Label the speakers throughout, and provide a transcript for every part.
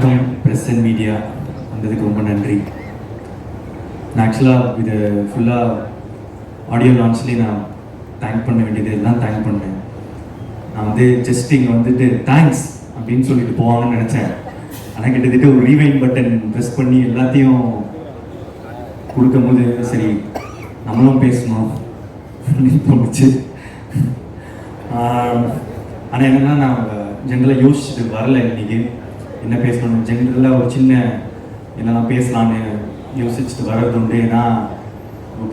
Speaker 1: வணக்கம் press and media வந்ததுக்கு ரொம்ப நன்றி. நான் ஆக்சுவலாக இது ஃபுல்லாக ஆடியோ லான்ச்லேயே நான் தேங்க் பண்ண வேண்டியது எல்லாம் தேங்க் பண்ணேன். நான் வந்து ஜஸ்ட் இங்கே வந்துட்டு தேங்க்ஸ் அப்படின்னு சொல்லிட்டு போவாங்கன்னு நினச்சேன். ஆனால் கிட்டத்தட்ட ஒரு ரீவைண்ட் பட்டன் ப்ரெஸ் பண்ணி எல்லாத்தையும் கொடுக்கும்போது சரி நம்மளும் பேசணும் அப்படின்னு தோணுச்சு. ஆனால் என்னென்னா நான் ஜென்ரலாக யோசிச்சுட்டு வரல இன்றைக்கி என்ன பேசணும்னு. ஜென்ரலாக ஒரு சின்ன என்னெல்லாம் பேசலான்னு யோசிச்சுட்டு வர்றது உண்டு. ஏன்னா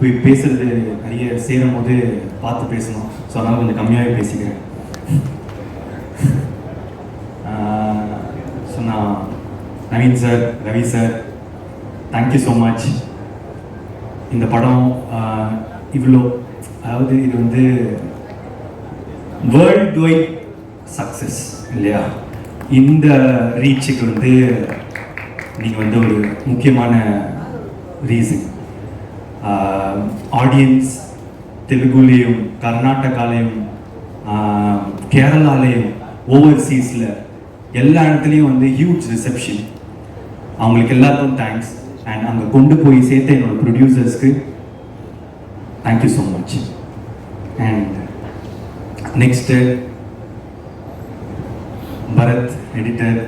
Speaker 1: போய் பேசுகிறது நிறைய சேரும் போது பார்த்து பேசணும். ஸோ அதனால் கொஞ்சம் கம்மியாகவே பேசிக்கிறேன். ஸோ நான் Naveen sir, Ravi sir, thank you so much. இந்த படம் இவ்வளோ, அதாவது இது வந்து வேர்ல்ட் வைட் சக்ஸஸ் இல்லையா? இந்த ரீச்சுக்கு வந்து நீங்கள் வந்து ஒரு முக்கியமான ரீசன். ஆடியன்ஸ் தெலுங்குலேயும் கர்நாடகாலையும் கேரளாலையும் ஓவர்சீஸில் எல்லா இடத்துலையும் வந்து ஹியூஜ் ரிசப்ஷன். அவங்களுக்கு எல்லாருக்கும் தேங்க்ஸ். அண்ட் அங்கே கொண்டு போய் சேர்த்த என்னோட ப்ரொடியூசர்ஸ்க்கு thank you so much. And next Bharath editor,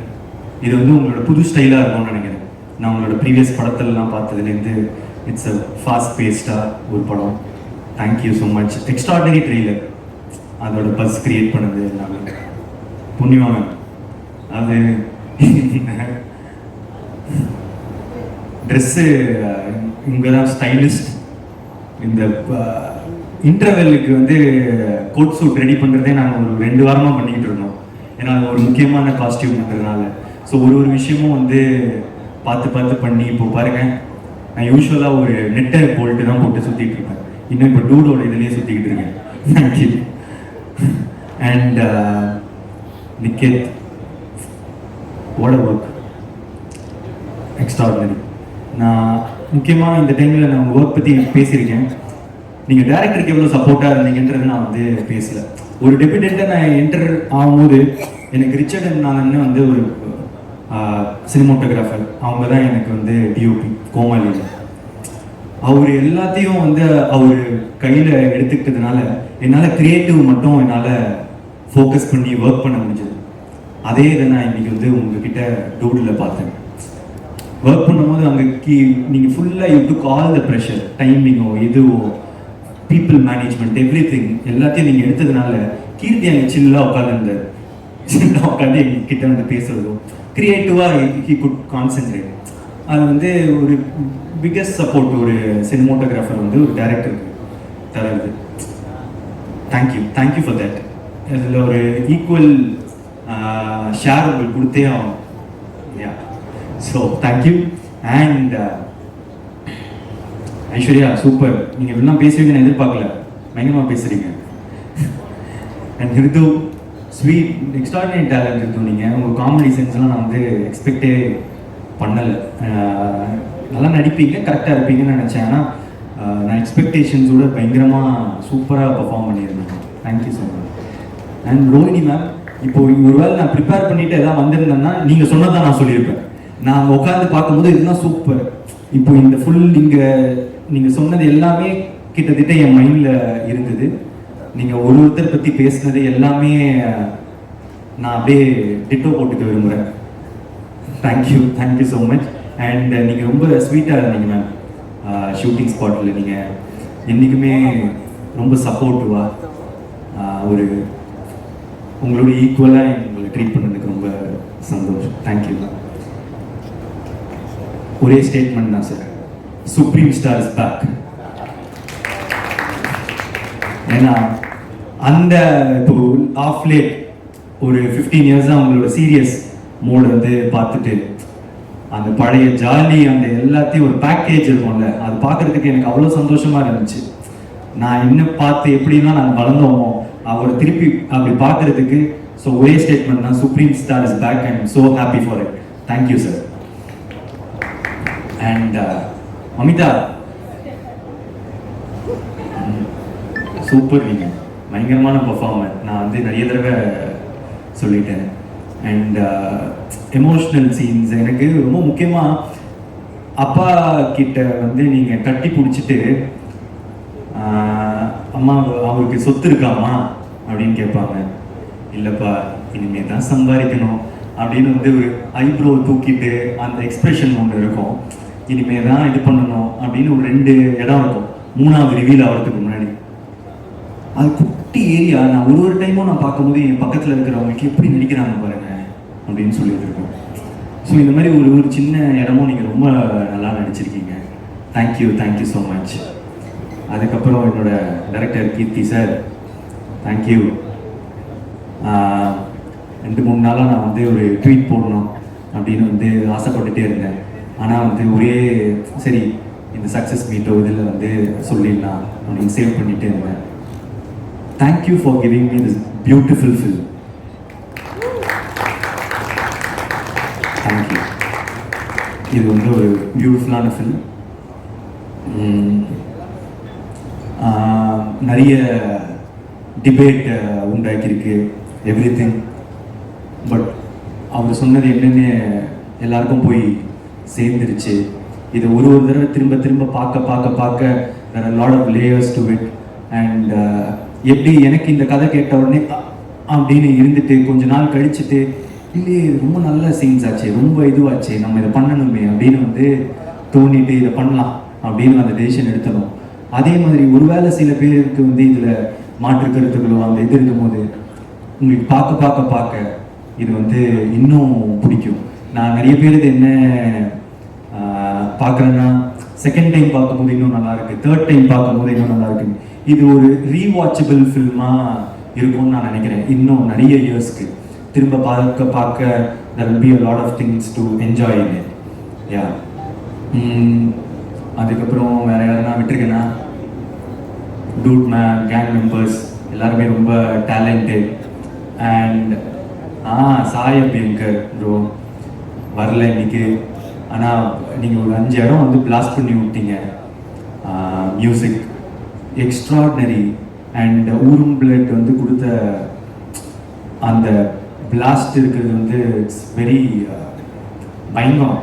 Speaker 1: இது வந்து உங்களோட புது ஸ்டைலாக இருக்கும்னு நினைக்கிறேன். நான் உங்களோட ப்ரீவியஸ் படத்திலலாம் பார்த்ததுலேருந்து இட்ஸ் அ ஃபாஸ்ட் பேஸ்டாக ஒரு படம். Thank you so much. Extraordinary trailer, அதோட பஸ் கிரியேட் பண்ணது எல்லாமே புண்ணியமாக. அது ட்ரெஸ்ஸு இங்கே தான் ஸ்டைலிஸ்ட். இந்த இன்டர்வெல்லுக்கு வந்து கோட் சூட் ரெடி பண்ணுறதே நாங்கள் ஒரு 2 வாரமாக பண்ணிக்கிட்டு இருந்தோம். ஏன்னா அது ஒரு முக்கியமான காஸ்டியூம்ன்றதுனால. ஸோ ஒரு விஷயமும் வந்து பார்த்து பண்ணி இப்போ பாருங்கள், நான் யூஸ்வலாக ஒரு நெட்டை போல்ட்டு தான் போட்டு சுற்றிட்டு இருப்பேன். இன்னும் இப்போ டூடோட இதுலேயே சுற்றிக்கிட்டு இருக்கேன். Thank you. And Niket, what a work, extraordinary. நான் முக்கியமாக இந்த டைமில் நான் உங்கள் ஒர்க் பற்றி பேசியிருக்கேன். நீங்கள் டேரக்டருக்கு எவ்வளோ சப்போர்ட்டாக இருந்தீங்கன்றது நான் வந்து பேசலை. ஒரு டெபியூட்டண்ட்டை நான் என்டர் ஆகும்போது எனக்கு ரிச்சர்ட் அண்ட் நானன்னு வந்து ஒரு சினிமோட்டோகிராஃபர், அவங்க தான் எனக்கு வந்து டிஓபி கோமாளியில். அவர் எல்லாத்தையும் வந்து அவர் கையில் எடுத்துக்கிட்டதுனால என்னால் க்ரியேட்டிவ் மட்டும் என்னால் ஃபோக்கஸ் பண்ணி ஒர்க் பண்ண முடிஞ்சது. அதே இதை நான் இன்றைக்கி வந்து உங்ககிட்ட டூடில் பார்த்தேன். ஒர்க் பண்ணும்போது அங்கே நீங்கள் ஃபுல்லாக you took all the pressure, டைமிங்கோ எதுவோ பீப்புள் மேனேஜ்மெண்ட் எவ்ரிதிங் எல்லாத்தையும் நீங்கள் எடுத்ததுனால கீர்த்தி அங்கே சில்லாக உட்காந்துருந்தார். சில்லாக உட்காந்து எங்ககிட்ட வந்து பேசுறதும் க்ரியேட்டிவாக ஹி குட் கான்சென்ட்ரேட். அது வந்து ஒரு பிக்கஸ்ட் சப்போர்ட் ஒரு சினிமோட்டோகிராஃபர் வந்து ஒரு டைரக்டருக்கு தருது. Thank you for that. அதில் ஒரு ஈக்குவல் ஷேர் உங்களுக்கு கொடுத்தே ஆகும். Yeah, so thank you. And Aishwarya, super. நீங்கள் இப்படிலாம் பேசுவீங்க நான் எதிர்பார்க்கல, பயங்கரமாக பேசுகிறீங்க. அண்ட் ஹிருது, ஸ்வீட், எக்ஸ்ட்ராடினரி டேலண்ட் இருக்கும். நீங்கள் உங்கள் காமெடி சென்ஸ்லாம் நான் வந்து எக்ஸ்பெக்டே பண்ணலை. நல்லா நடிப்பீங்க, கரெக்டாக இருப்பீங்கன்னு நினச்சேன். ஆனால் நான் எக்ஸ்பெக்டேஷன்ஸோட பயங்கரமாக சூப்பராக பர்ஃபார்ம் பண்ணியிருந்தேன். Thank you so much. And Rohini ma'am, இப்போது ஒரு வேளை நான் ப்ரிப்பேர் பண்ணிவிட்டு எதாவது வந்திருந்தேன்னா நீங்கள் சொன்னதான் நான் சொல்லியிருப்பேன். நான் உட்காந்து பார்க்கும்போது இதுதான் சூப்பர். இப்போ இந்த ஃபுல் இங்கே நீங்கள் சொன்னது எல்லாமே கிட்டத்தட்ட என் மைண்டில் இருந்தது. நீங்கள் ஒருத்தர் பற்றி பேசுனது எல்லாமே நான் அப்படியே டிட்டோ போட்டுக்க விரும்புகிறேன். Thank you so much. அண்ட் நீங்கள் ரொம்ப ஸ்வீட்டாக இருந்தீங்க மேம். ஷூட்டிங் ஸ்பாட்டில் நீங்கள் என்றைக்குமே ரொம்ப சப்போர்ட்டிவாக ஒரு உங்களோட ஈக்குவலாக எங்களை ட்ரீட் பண்ணதுக்கு ரொம்ப சந்தோஷம். தேங்க்யூ. ஒரே ஸ்டேட்மெண்ட் தான் sir, supreme star is back. ஏன்னா அந்த இப்போ ஆஃப் லேட் ஒரு 15 இயர்ஸாக அவங்களோட சீரியஸ் மோடு வந்து பார்த்துட்டு அந்த பழைய ஜாலி அந்த எல்லாத்தையும் ஒரு பேக்கேஜ் இருக்கும்ல, அது பார்க்குறதுக்கு எனக்கு அவ்வளோ சந்தோஷமாக இருந்துச்சு. நான் இன்னும் பார்த்து எப்படிலாம் நாங்கள் வளர்ந்தோமோ அவரை திருப்பி அப்படி பார்க்குறதுக்கு. ஸோ ஒரே ஸ்டேட்மெண்ட் தான், supreme star is back. I am so happy for it. Thank you sir. And Amitha, super. நீங்கள் பயங்கரமான பர்ஃபார்மர். நான் வந்து நிறைய தடவை சொல்லிட்டேன். And emotional scenes. எனக்கு ரொம்ப முக்கியமாக அப்பா கிட்ட வந்து நீங்கள் கட்டி பிடிச்சிட்டு அம்மா அவருக்கு சொத்து இருக்காமா அப்படின்னு கேட்பாங்க. இல்லைப்பா இனிமேல் தான் சம்பாதிக்கணும் அப்படின்னு வந்து ஒரு ஐப்ரோ தூக்கிட்டு அந்த எக்ஸ்பிரஷன் ஒன்று இருக்கும். இனிமே தான் இது பண்ணணும் அப்படின்னு ஒரு 2 இடம் இருக்கும் 3வது ரிவீல் ஆகிறதுக்கு முன்னாடி. அது குட்டி ஏரியா. நான் ஒரு டைமும் நான் பார்க்கும்போது என் பக்கத்தில் இருக்கிறவங்களுக்கு எப்படி நடிக்கிறாங்க பாருங்க அப்படின்னு சொல்லிட்டு இருக்கோம். ஸோ இந்த மாதிரி ஒரு சின்ன இடமும் நீங்கள் ரொம்ப நல்லா நடிச்சிருக்கீங்க. Thank you so much. அதுக்கப்புறம் என்னோட டைரக்டர் கீர்த்தி சார், தேங்க்யூ. 2-3 நாளாக நான் வந்து ஒரு ட்வீட் போடணும் அப்படின்னு வந்து ஆசைப்பட்டுட்டே இருந்தேன். ஆனால் வந்து ஒரே சரி இந்த சக்ஸஸ் மீட்டோ இதில் வந்து சொல்லிடலாம் அப்படின்னு சேவ் பண்ணிகிட்டே இருந்தேன். Thank you for giving me this beautiful film. Thank you. இது வந்து ஒரு பியூட்டிஃபுல்லான ஃபில்ம். நிறைய டிபேட் உண்டாக்கியிருக்கு எவ்ரிதிங். பட் அவர் சொன்னது என்னென்னு எல்லாருக்கும் போய் சேர்ந்துருச்சு. இதை ஒரு தடவை திரும்ப பார்க்க there are a lot of layers to it. And எப்படி எனக்கு இந்த கதை கேட்ட உடனே அப்படின்னு இருந்துட்டு கொஞ்ச நாள் கழிச்சுட்டு இல்லையே ரொம்ப நல்ல சீன்ஸ் ஆச்சு, ரொம்ப இதுவாச்சு, நம்ம இதை பண்ணணுமே அப்படின்னு வந்து தோணிட்டு இதை பண்ணலாம் அப்படின்னு அந்த டெசிஷன் எடுத்தணும். அதே மாதிரி ஒருவேளை சில பேருக்கு வந்து இதில் மாற்று கருத்துக்களோ அந்த இது இருக்கும்போது உங்களுக்கு பார்க்க இது வந்து இன்னும் பிடிக்கும். நான் நிறைய பேர் இது என்ன பார்க்குறேன்னா செகண்ட் டைம் பார்க்கும்போது இன்னும் நல்லா இருக்கு, தேர்ட் டைம் பார்க்கும்போது இன்னும் நல்லா இருக்கு. இது ஒரு ரீவாட்சபிள் ஃபில்மாக இருக்கும்னு நான் நினைக்கிறேன். இன்னும் நிறைய இயர்ஸ்க்கு திரும்ப பார்க்க there will be a lot of things to enjoy in it. Yeah. அதுக்கப்புறம் வேறு யாருன்னா விட்டுருக்கேன்னா டூட் கேங் மெம்பர்ஸ் எல்லாருமே ரொம்ப talented. And Sai Abhyankar bro வரல இன்னைக்கு. ஆனால் நீங்கள் ஒரு 5 இடம் வந்து பிளாஸ்ட் பண்ணி விட்டீங்க. Music extraordinary. அண்ட் ஊரும் பிளட் வந்து கொடுத்த அந்த பிளாஸ்ட் இருக்கிறது வந்து இட்ஸ் வெரி பயங்கரம்.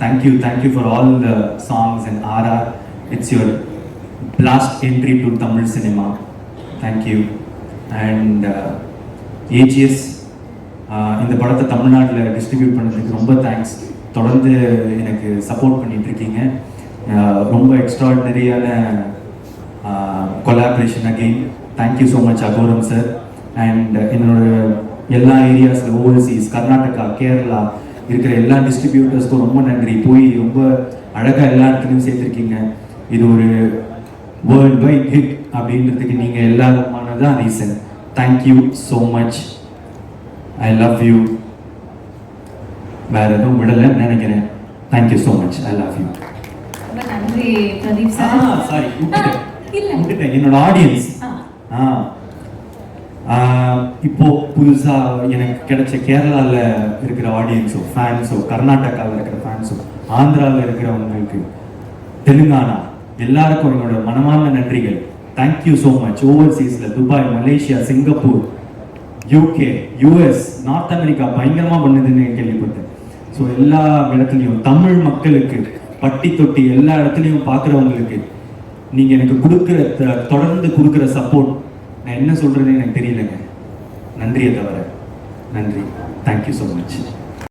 Speaker 1: Thank you for all the songs and RR. It's your blast entry to Tamil cinema. Thank you. And AGS இந்த படத்தை தமிழ்நாட்டில் டிஸ்ட்ரிபியூட் பண்ணதுக்கு ரொம்ப தேங்க்ஸ். தொடர்ந்து எனக்கு சப்போர்ட் பண்ணிட்டு இருக்கீங்க. ரொம்ப எக்ஸ்ட்ராடினரியான collaboration again. Thank you so much Agoram sir. And என்னோட எல்லா ஏரியாஸில் ஓவர்சீஸ் கர்நாடகா கேரளா இருக்கிற எல்லா டிஸ்ட்ரிபியூட்டர்ஸ்க்கும் ரொம்ப நன்றி. போய் ரொம்ப அழகாக எல்லா இடத்துலையும் சேர்த்துருக்கீங்க. இது ஒரு வேர்ல்ட் வைட் ஹிட் அப்படின்றதுக்கு நீங்கள் எல்லாருமானதான் reason. Thank you so much. I love you. வேற எதுவும் விடலைன்னு நினைக்கிறேன். Thank you so much. I love you.
Speaker 2: நன்றி பிரதீப் சார்.
Speaker 1: சாரி விட்டுட்டேன் என்னோட ஆடியன்ஸ். இப்போ புதுசாக எனக்கு கிடைச்ச கேரளாவில் இருக்கிற ஆடியன்ஸோ ஃபேன்ஸோ, கர்நாடகாவில் இருக்கிற ஃபேன்ஸோ, ஆந்திராவில் இருக்கிறவங்களுக்கு, தெலுங்கானா எல்லாருக்கும் என்னோட மனமார்ந்த நன்றிகள். Thank you so much. ஓவர்சீஸில் Dubai, Malaysia, Singapore, UK, US, north America பயங்கரமாக பண்ணுதுன்னு கேள்விப்பட்டேன். ஸோ எல்லா இடத்துலையும் தமிழ் மக்களுக்கு பட்டி தொட்டி எல்லா இடத்துலையும் பார்க்குறவங்களுக்கு நீங்கள் எனக்கு தொடர்ந்து கொடுக்குற சப்போர்ட் நான் என்ன சொல்கிறேன்னு எனக்கு தெரியலைங்க. நன்றியை தவிர நன்றி. Thank you so much.